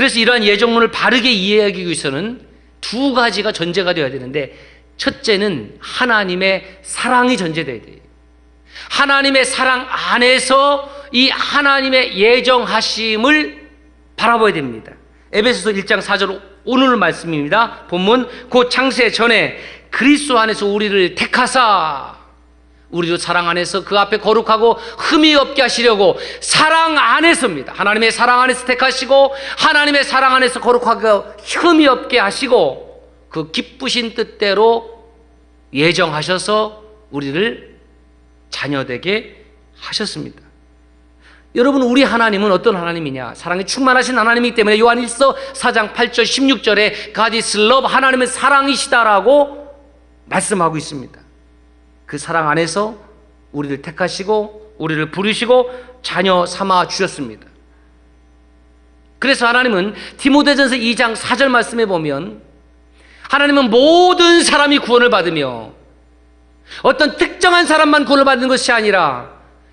그래서 이러한 예정론을 바르게 이해하기 위해서는 두 가지가 전제가 되어야 되는데, 첫째는 하나님의 사랑이 전제되어야 돼요. 하나님의 사랑 안에서 이 하나님의 예정하심을 바라봐야 됩니다. 에베소서 1장 4절 오늘 말씀입니다. 본문, 곧 창세 전에 그리스도 안에서 우리를 택하사, 우리도 사랑 안에서 그 앞에 거룩하고 흠이 없게 하시려고, 사랑 안에서입니다. 하나님의 사랑 안에서 택하시고 하나님의 사랑 안에서 거룩하고 흠이 없게 하시고 그 기쁘신 뜻대로 예정하셔서 우리를 자녀되게 하셨습니다. 여러분, 우리 하나님은 어떤 하나님이냐? 사랑이 충만하신 하나님이기 때문에 요한 1서 4장 8절 16절에 God is love, 하나님은 사랑이시다라고 말씀하고 있습니다. 그 사랑 안에서 우리를 택하시고 우리를 부르시고 자녀 삼아 주셨습니다. 그래서 하나님은 디모데전서 2장 4절 말씀에 보면, 하나님은 모든 사람이 구원을 받으며 어떤 특정한 사람만 구원을 받는 것이 아니라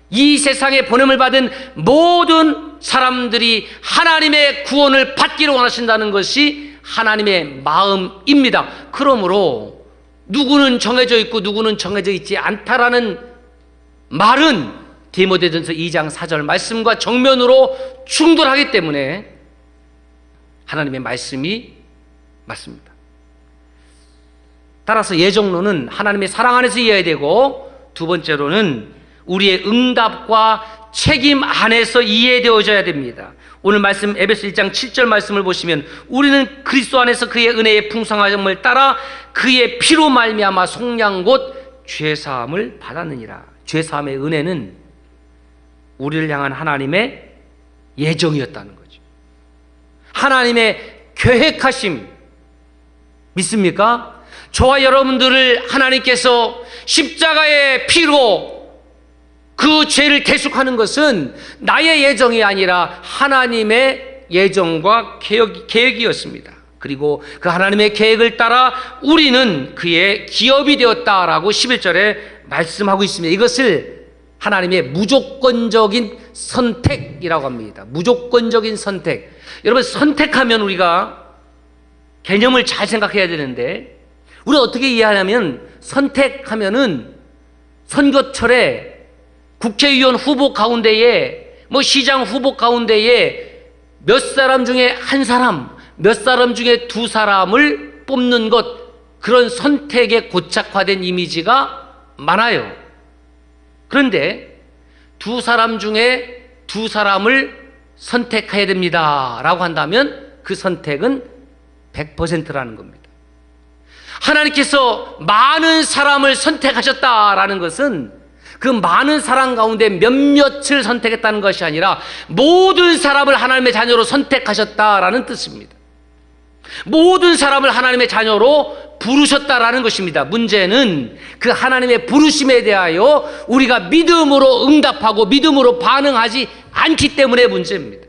이 세상에 보냄을 받은 모든 사람들이 하나님의 구원을 받기를 원하신다는 것이 하나님의 마음입니다. 그러므로 누구는 정해져 있고 누구는 정해져 있지 않다라는 말은 디모데전서 2장 4절 말씀과 정면으로 충돌하기 때문에 하나님의 말씀이 맞습니다. 따라서 예정론은 하나님의 사랑 안에서 이해해야 되고, 두 번째로는 우리의 응답과 책임 안에서 이해되어져야 됩니다. 오늘 말씀 에베소 1장 7절 말씀을 보시면, 우리는 그리스도 안에서 그의 은혜의 풍성함을 따라 그의 피로 말미암아 속량 곧 죄사함을 받았느니라. 죄사함의 은혜는 우리를 향한 하나님의 예정이었다는 거죠. 하나님의 계획하심 믿습니까? 저와 여러분들을 하나님께서 십자가의 피로 그 죄를 대속하는 것은 나의 예정이 아니라 하나님의 예정과 계획이었습니다. 그리고 그 하나님의 계획을 따라 우리는 그의 기업이 되었다라고 11절에 말씀하고 있습니다. 이것을 하나님의 무조건적인 선택이라고 합니다. 무조건적인 선택. 여러분, 선택하면 우리가 개념을 잘 생각해야 되는데, 우리가 어떻게 이해하냐면, 선택하면은 선거철에 국회의원 후보 가운데에, 시장 후보 가운데에 몇 사람 중에 한 사람, 몇 사람 중에 두 사람을 뽑는 것, 그런 선택에 고착화된 이미지가 많아요. 그런데 두 사람 중에 두 사람을 선택해야 됩니다 라고 한다면 그 선택은 100%라는 겁니다. 하나님께서 많은 사람을 선택하셨다라는 것은 그 많은 사람 가운데 몇몇을 선택했다는 것이 아니라 모든 사람을 하나님의 자녀로 선택하셨다라는 뜻입니다. 모든 사람을 하나님의 자녀로 부르셨다라는 것입니다. 문제는 그 하나님의 부르심에 대하여 우리가 믿음으로 응답하고 믿음으로 반응하지 않기 때문에 문제입니다.